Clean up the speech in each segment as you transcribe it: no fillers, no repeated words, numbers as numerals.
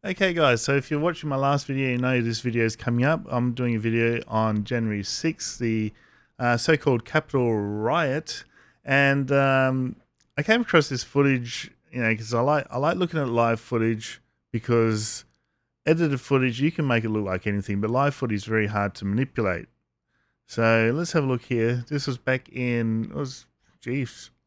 Okay guys, so if you're watching my last video, you know this video is coming up. I'm doing a video on January 6th, the so-called Capitol riot, and I came across this footage, because I like looking at live footage, because edited footage, you can make it look like anything, but live footage is very hard to manipulate. So let's have a look here. This was back in,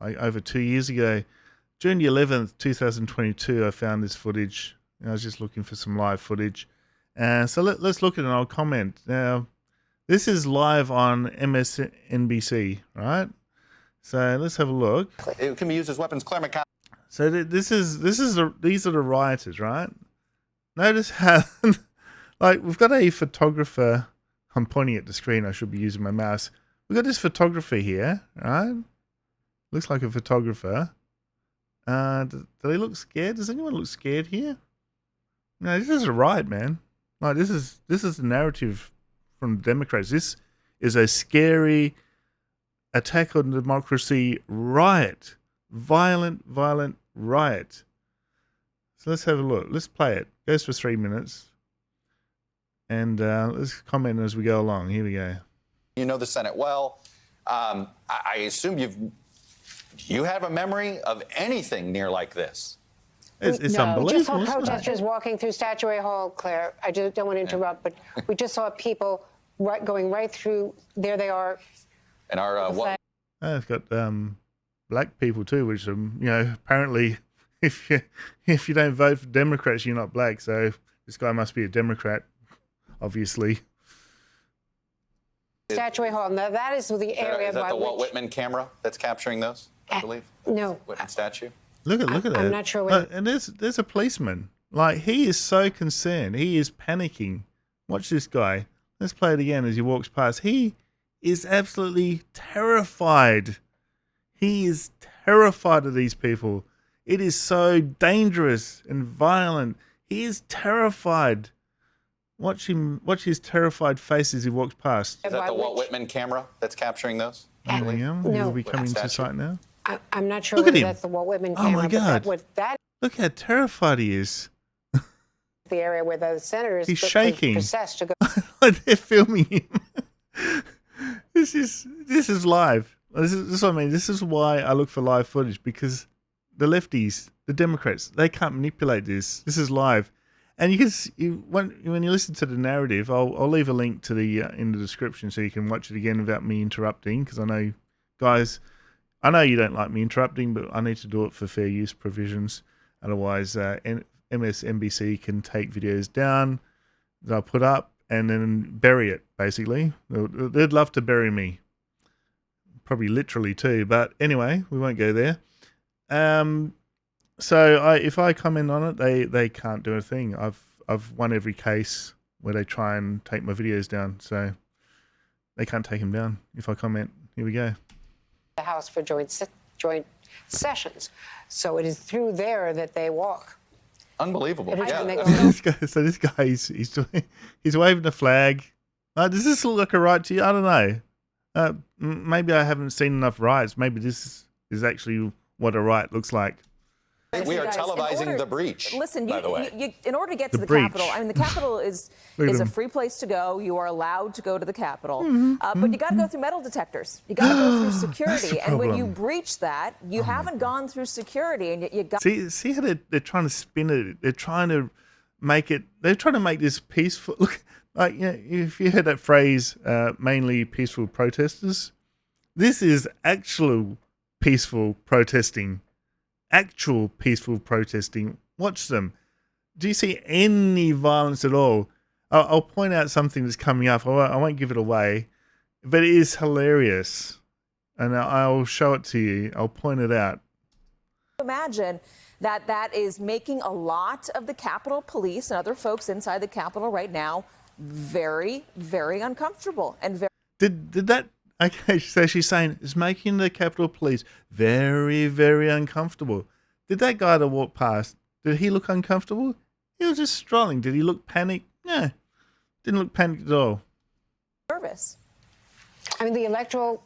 like over 2 years ago. June the 11th, 2022, I found this footage. I was just looking for some live footage. So let's look at an old comment. Now, this is live on MSNBC, right? So let's have a look. It can be used as weapons. Claire McCall. So these are the rioters, right? Notice how, like, we've got a photographer. I'm pointing at the screen. I should be using my mouse. We've got this photographer here, right? Looks like a photographer. Do they look scared? Does anyone look scared here? No, this is a riot, man. Like, this is the narrative from the Democrats. This is a scary attack on democracy riot. Violent riot. So let's have a look. Let's play it. Goes for 3 minutes. And let's comment as we go along. Here we go. You know the Senate well. I assume you have a memory of anything near like this. It's no, unbelievable. We just saw protesters walking through Statuary Hall, Claire. I just don't want to interrupt, but we just saw people going right through. There they are. And our It's got black people too, which apparently if you don't vote for Democrats, you're not black. So this guy must be a Democrat, obviously. Statuary Hall. Now that is the area. Is that the Walt Whitman camera that's capturing those? I believe. No. Whitman statue. Look at that. I'm not sure what. And there's a policeman. Like, he is so concerned. He is panicking. Watch this guy. Let's play it again as he walks past. He is absolutely terrified. He is terrified of these people. It is so dangerous and violent. He is terrified. Watch his terrified face as he walks past. Is that the Walt Whitman camera that's capturing those? There we go. No. He'll be coming to sight now. I'm not sure Look at whether him. that's the Walt Whitman Oh, camera. my God. But that Look how terrified he is. the area where the senators He's shaking. processed to go. They're filming him. This is live. This is what I mean. This is why I look for live footage, because the lefties, the Democrats, they can't manipulate this. This is live, and you can when you listen to the narrative, I'll leave a link to the in the description so you can watch it again without me interrupting. Because I know, guys, I know you don't like me interrupting, but I need to do it for fair use provisions. Otherwise, MSNBC can take videos down that I put up and then bury it, basically. They'd love to bury me. Probably literally too, but anyway, we won't go there. So if I comment on it, they can't do a thing. I've won every case where they try and take my videos down, so they can't take them down if I comment. Here we go. The House for joint sessions. So it is through there that they walk. Unbelievable. Every time they go This guy, he's waving the flag. Does this look like a riot to you? I don't know. Maybe I haven't seen enough riots.Maybe this is actually what a riot looks like. We are Guys, televising the breach. Listen, by the way. in order to get to the breach. Capitol, I mean, the Capitol is a free place to go. You are allowed to go to the Capitol, but you got to go through metal detectors. You got to go through security, and when you breach that, you haven't gone through security, and you got. See how they're trying to spin it. They're trying to make it. They're trying to make this peaceful. Look, like, if you heard that phrase, mainly peaceful protesters. This is actual peaceful protesting. Actual peaceful protesting. Watch them. Do you see any violence at all? I'll point out something that's coming up. I won't give it away, but it is hilarious, and I'll show it to you. I'll point it out. Imagine that is making a lot of the Capitol Police and other folks inside the Capitol right now very, very uncomfortable and very. Did that? Okay, so she's saying it's making the Capitol Police very, very uncomfortable. Did that guy that walked past, did he look uncomfortable? He was just strolling. Did he look panicked? No, didn't look panicked at all. Nervous. I mean, the electoral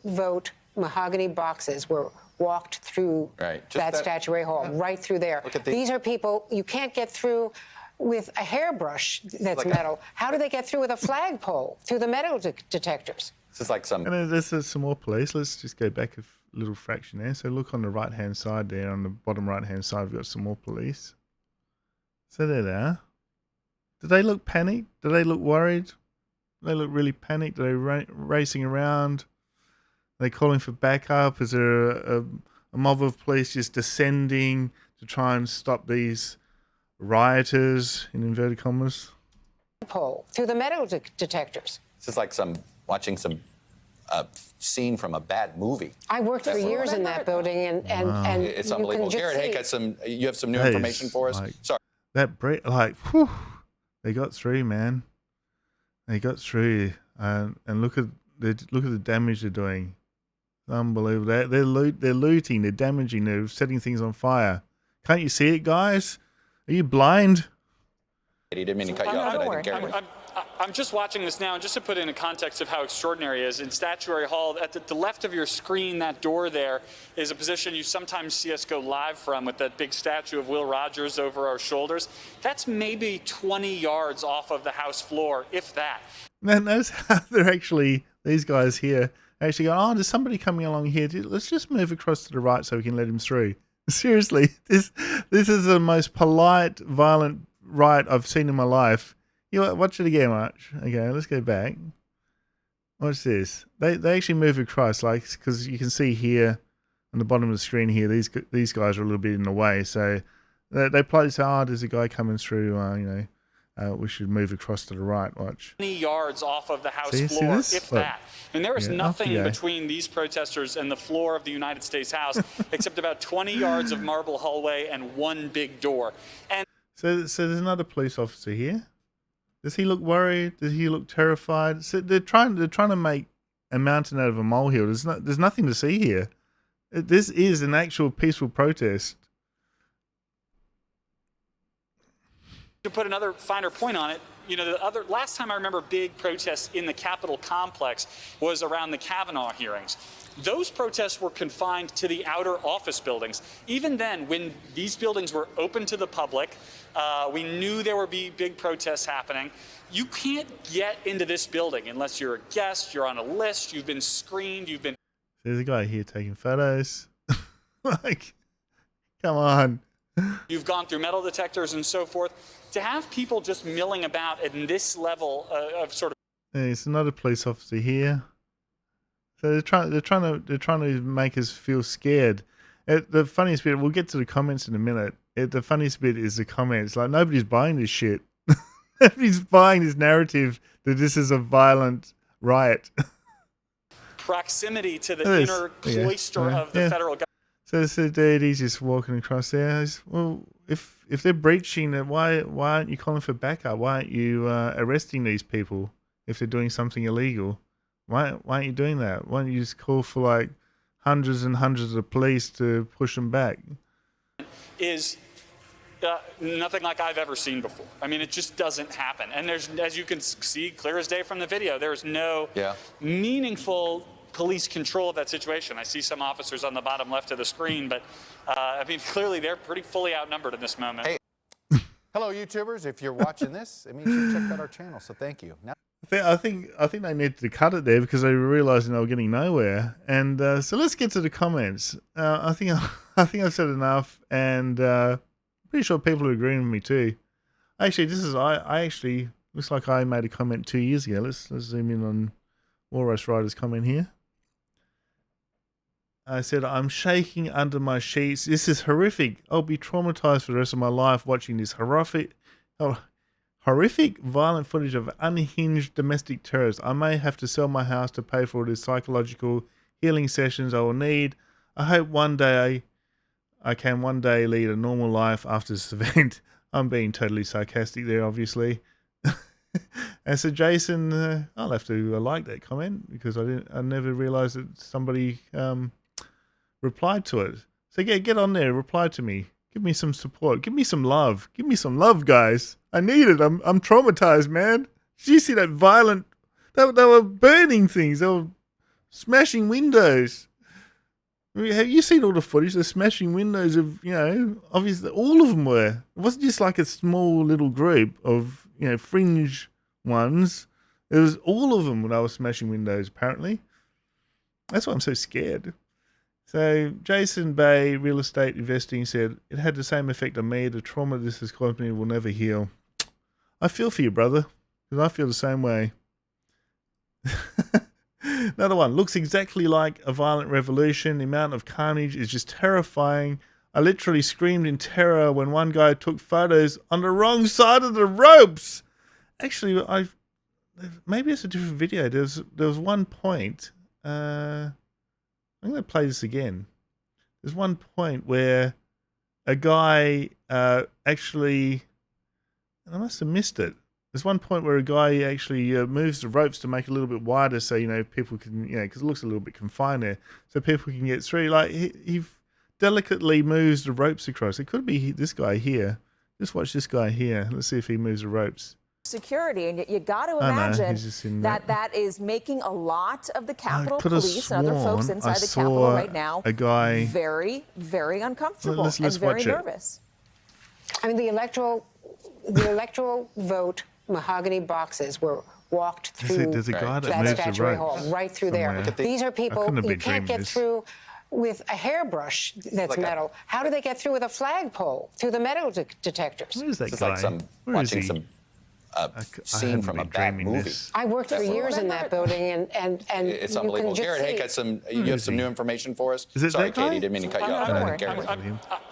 vote mahogany boxes were walked through Right. Just that that- statuary hall, right through there. Look at the- These are people you can't get through with a hairbrush that's Like a- metal. How do they get through with a flagpole through the metal detectors? This is like some. And then there's some more police. Let's just go back a little fraction there. So look on the right-hand side there. On the bottom right-hand side, we've got some more police. So there they are. Do they look panicked? Do they look worried? They look really panicked. Are they racing around? Are they calling for backup? Is there a mob of police just descending to try and stop these rioters, in inverted commas? Pole through the metal detectors. This is like watching some scene from a bad movie. I worked for years in that building, and It's you unbelievable. can just Garrett, see. hey, you have some new That information is for us? like- Sorry. That whew, they got through, man. They got through, and look at the damage they're doing. Unbelievable. They're looting, they're damaging, they're setting things on fire. Can't you see it, guys? Are you blind? He didn't mean to cut you off, but I think Garrett. I'm just watching this now, and just to put it in a context of how extraordinary it is, in Statuary Hall, at the left of your screen, that door there is a position you sometimes see us go live from with that big statue of Will Rogers over our shoulders. That's maybe 20 yards off of the House floor, if that. Man, notice how they're actually, these guys here, actually going, oh, there's somebody coming along here. Let's just move across to the right so we can let him through. Seriously, this is the most polite, violent riot I've seen in my life. You watch it again, March. Okay, let's go back. Watch this. They actually move across, like, because you can see here on the bottom of the screen here, these guys are a little bit in the way. So they play so hard. There's a guy coming through. We should move across to the right. Watch. 20 yards off of the House See floor, this? if Look. that. And there is Yeah, nothing off you go. between these protesters and the floor of the United States House except about 20 yards of marble hallway and one big door. And So there's another police officer here. Does he look worried? Does he look terrified? So they're trying to make a mountain out of a molehill. There's nothing to see here. This is an actual peaceful protest. to put another finer point on it, the last time I remember big protests in the Capitol complex was around the Kavanaugh hearings. Those protests were confined to the outer office buildings. Even then, when these buildings were open to the public, we knew there would be big protests happening. You can't get into this building unless you're a guest, you're on a list, you've been screened, you've been... There's a guy here taking photos. Like, come on. You've gone through metal detectors and so forth. To have people just milling about at this level of sort of... There's another police officer here. So they're trying to make us feel scared. The funniest bit, we'll get to the comments in a minute. The funniest bit is the comments. Like, nobody's buying this shit. Nobody's buying this narrative that this is a violent riot. proximity to the It is. inner Yeah. cloister Yeah. of the Yeah. federal government. So the dude, he's just walking across there. Well, if they're breaching it, why aren't you calling for backup? Why aren't you arresting these people if they're doing something illegal? Why aren't you doing that? Why don't you just call for like hundreds and hundreds of police to push them back? Is nothing like I've ever seen before. I mean, it just doesn't happen. And there's, as you can see, clear as day from the video, there's no meaningful police control of that situation. I see some officers on the bottom left of the screen, but I mean, clearly they're pretty fully outnumbered in this moment. Hey. Hello, YouTubers. If you're watching this, it means you've checked out our channel, so thank you. Now I think they needed to cut it there because they were realizing they were getting nowhere. And so let's get to the comments. I think I've said enough, and pretty sure people are agreeing with me too. Actually, I actually looks like I made a comment 2 years ago. Let's zoom in on Walrus Rider's comment here. I said, I'm shaking under my sheets. This is horrific. I'll be traumatized for the rest of my life watching this horrific, violent footage of unhinged domestic terrorists. I may have to sell my house to pay for the psychological healing sessions I will need. I hope I can one day lead a normal life after this event. I'm being totally sarcastic there, obviously. And so Jason, I'll have to like that comment because I never realized that somebody replied to it. So get on there, reply to me. Give me some support. Give me some love. Give me some love, guys. I need it. I'm traumatized, man. Did you see that violent... They were burning things. They were smashing windows. Have you seen all the footage? The smashing windows of, obviously all of them were. It wasn't just like a small little group of, fringe ones. It was all of them when I was smashing windows, apparently. That's why I'm so scared. So Jason Bay, real estate investing, said, it had the same effect on me. The trauma this has caused me will never heal. I feel for you, brother, because I feel the same way. Another one, looks exactly like a violent revolution. The amount of carnage is just terrifying. I literally screamed in terror when one guy took photos on the wrong side of the ropes. Actually, maybe it's a different video. There was one point. I'm going to play this again. There's one point where a guy actually, and I must have missed it. There's one point where a guy actually moves the ropes to make it a little bit wider, so people can, because it looks a little bit confined there, so people can get through. Like he delicately moves the ropes across. It could be this guy here. Just watch this guy here. Let's see if he moves the ropes. Security, and you got to imagine that is making a lot of the Capitol Police and other folks inside the Capitol right now a guy very, very uncomfortable and very nervous. I mean, the electoral vote mahogany boxes were walked through there's a guy that that moves statuary the ropes hall, right through there. These are people you can't get through with a hairbrush that's like metal. How do they get through with a flagpole through the metal detectors? Where is that It's guy? like watching some scene from a bad movie. This. I worked for years in that building, and It's you unbelievable. can just Garrett, see. you have some new information for us? Is it Sorry, that guy? Katie, didn't mean to cut you off. don't worry. Garrett.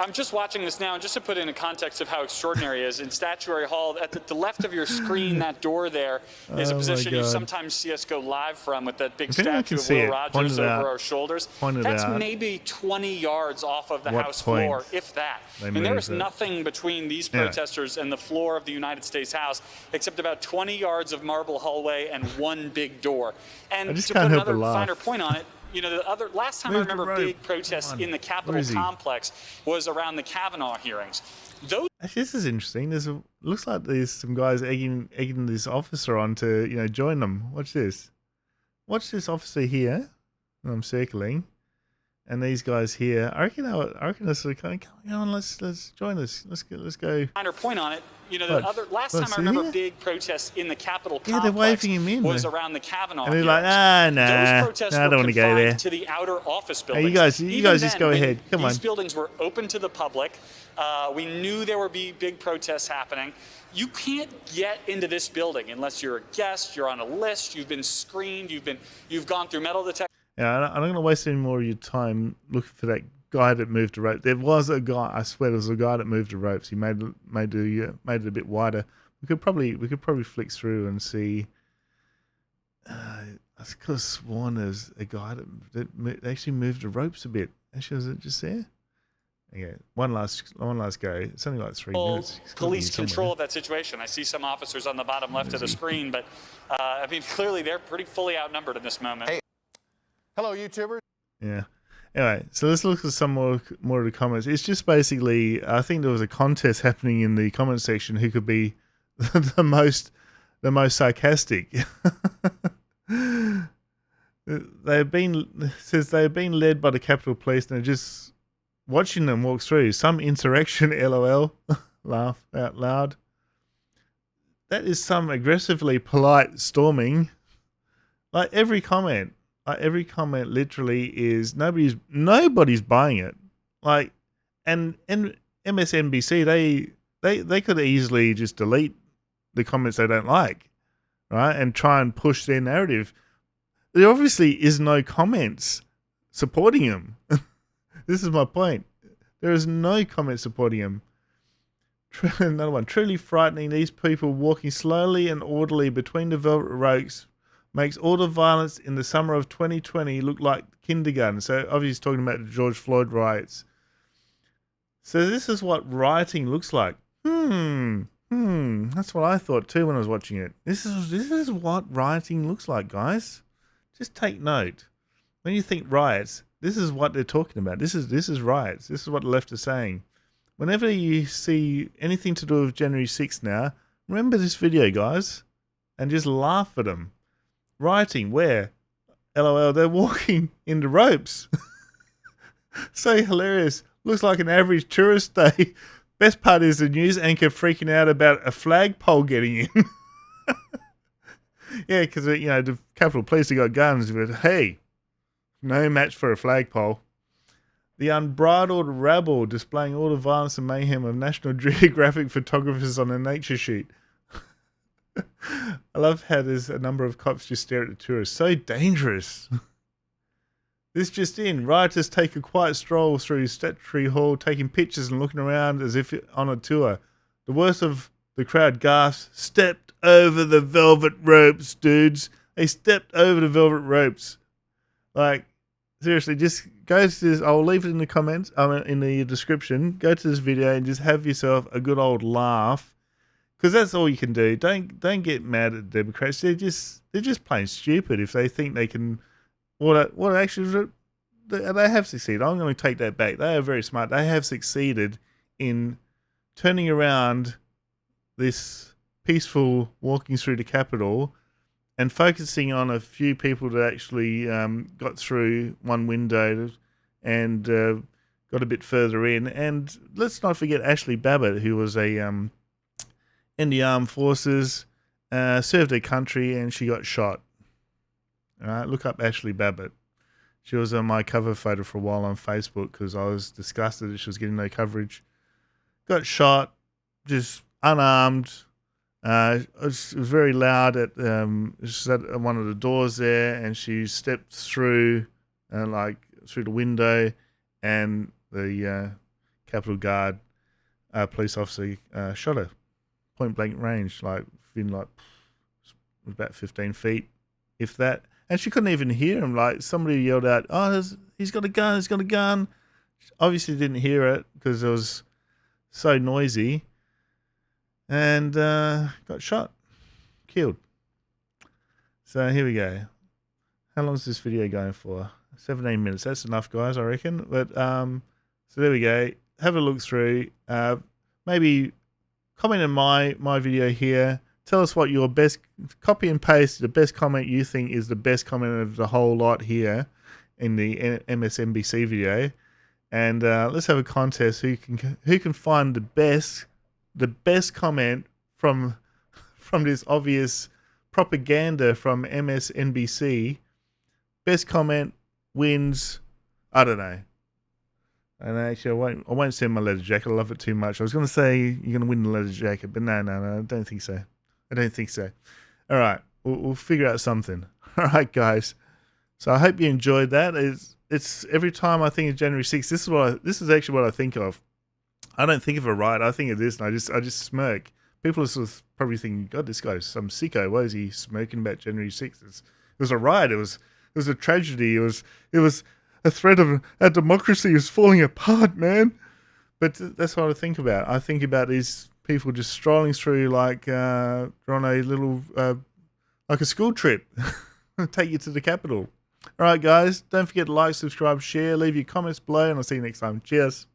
I'm just watching this now, and just to put it in a context of how extraordinary it is, in Statuary Hall, at the left of your screen, that door there is a position you sometimes see us go live from with that big statue of Will Rogers over our shoulders. That's maybe 20 yards off of the House floor, if that. And there is nothing between these protesters and the floor of the United States House except about 20 yards of marble hallway and one big door. And to put another finer point on it, the last time I remember big protests in the Capitol complex was around the Kavanaugh hearings. Actually, this is interesting. Looks like there's some guys egging this officer on to join them. Watch this. Watch this officer here. I'm circling, and these guys here. I reckon this is kind of come on. Let's join us. Let's go. Finer point on it. Last time I remember big protests in the Capitol complex they're waving him in, was around the Kavanaugh and they're hearings. like, Those protests I don't want to go there. to the outer office Hey, buildings. you guys just go ahead. Come on. These buildings were open to the public. We knew there would be big protests happening. You can't get into this building unless you're a guest, you're on a list, you've been screened, you've gone through metal detectors. Yeah, I'm not going to waste any more of your time looking for that guy that moved the rope. There was a guy. I swear, there was a guy that moved the ropes. He made it a bit wider. We could probably flick through and see. I could have sworn there's a guy that actually moved the ropes a bit. Actually, was it just there? Okay, one last go. It's only like 3 minutes. Police control of that situation. I see some officers on the bottom left of the screen, but clearly they're pretty fully outnumbered in this moment. Hey. Hello, YouTubers. Yeah. Anyway, so let's look at some more of the comments. It's just basically, I think there was a contest happening in the comment section who could be the most sarcastic. They've been led by the Capitol Police, and they're just watching them walk through. Some insurrection, LOL, laugh out loud. That is some aggressively polite storming. Like every comment literally is nobody's buying it. Like, and MSNBC, they could easily just delete the comments they don't like, right, and try and push their narrative. There obviously is no comments supporting him. This is my point. There is no comment supporting him. Another one. Truly frightening. These people walking slowly and orderly between the velvet ropes makes all the violence in the summer of 2020 look like kindergarten. So obviously he's talking about the George Floyd riots. So this is what rioting looks like. That's what I thought too when I was watching it. This is what rioting looks like, guys. Just take note. When you think riots, this is what they're talking about. This is riots. This is what the left is saying. Whenever you see anything to do with January 6th now, remember this video, guys, and just laugh at them. Rioting, where? LOL, they're walking in the ropes. So hilarious. Looks like an average tourist day. Best part is the news anchor freaking out about a flagpole getting in. Yeah, because, you know, the Capitol Police have got guns, but hey, no match for a flagpole. The unbridled rabble displaying all the violence and mayhem of National Geographic photographers on a nature shoot. I love how there's a number of cops just stare at the tourists. So dangerous. This just in. Rioters take a quiet stroll through Statuary Hall, taking pictures and looking around as if on a tour. The worst of the crowd gasps, stepped over the velvet ropes, dudes. They stepped over the velvet ropes. Like, seriously, just go to this. I'll leave it in the comments, in the description. Go to this video and just have yourself a good old laugh. Because that's all you can do. Don't get mad at the Democrats. They're just plain stupid if they think they can. What actually they have succeeded. I'm going to take that back. They are very smart. They have succeeded in turning around this peaceful walking through the Capitol and focusing on a few people that actually got through one window and got a bit further in. And let's not forget Ashley Babbitt, who was in the armed forces, served her country, and she got shot. All right, look up Ashley Babbitt. She was on my cover photo for a while on Facebook because I was disgusted that she was getting no coverage. Got shot, just unarmed. It was very loud she was at one of the doors there, and she stepped through, through the window, and the Capitol Guard police officer shot her, point blank range, within about 15 feet, if that. And she couldn't even hear him. Like, somebody yelled out, "Oh, he's got a gun! He's got a gun!" Obviously, didn't hear it because it was so noisy, and got shot, killed. So here we go. How long is this video going for? 17 minutes. That's enough, guys, I reckon. But so there we go. Have a look through. Maybe comment on my video here. Tell us what your best, copy and paste the best comment you think is the best comment of the whole lot here in the MSNBC video, and let's have a contest. Who can find the best comment from this obvious propaganda from MSNBC? Best comment wins. I don't know. And actually, I won't send my leather jacket. I love it too much. I was going to say you're going to win the leather jacket, but no, I don't think so. I don't think so. All right, we'll figure out something. All right, guys. So I hope you enjoyed that. It's every time I think of January 6th, this is actually what I think of. I don't think of a riot. I think of this, and I just smirk. People are sort of probably thinking, "God, this guy's some sicko. Why is he smirking about January 6th?" It was a riot. It was a tragedy. It was a threat of our democracy is falling apart, man. But that's what I think about. I think about these people just strolling through like on a little like a school trip. Take you to the Capitol. All right, guys. Don't forget to like, subscribe, share, leave your comments below, and I'll see you next time. Cheers.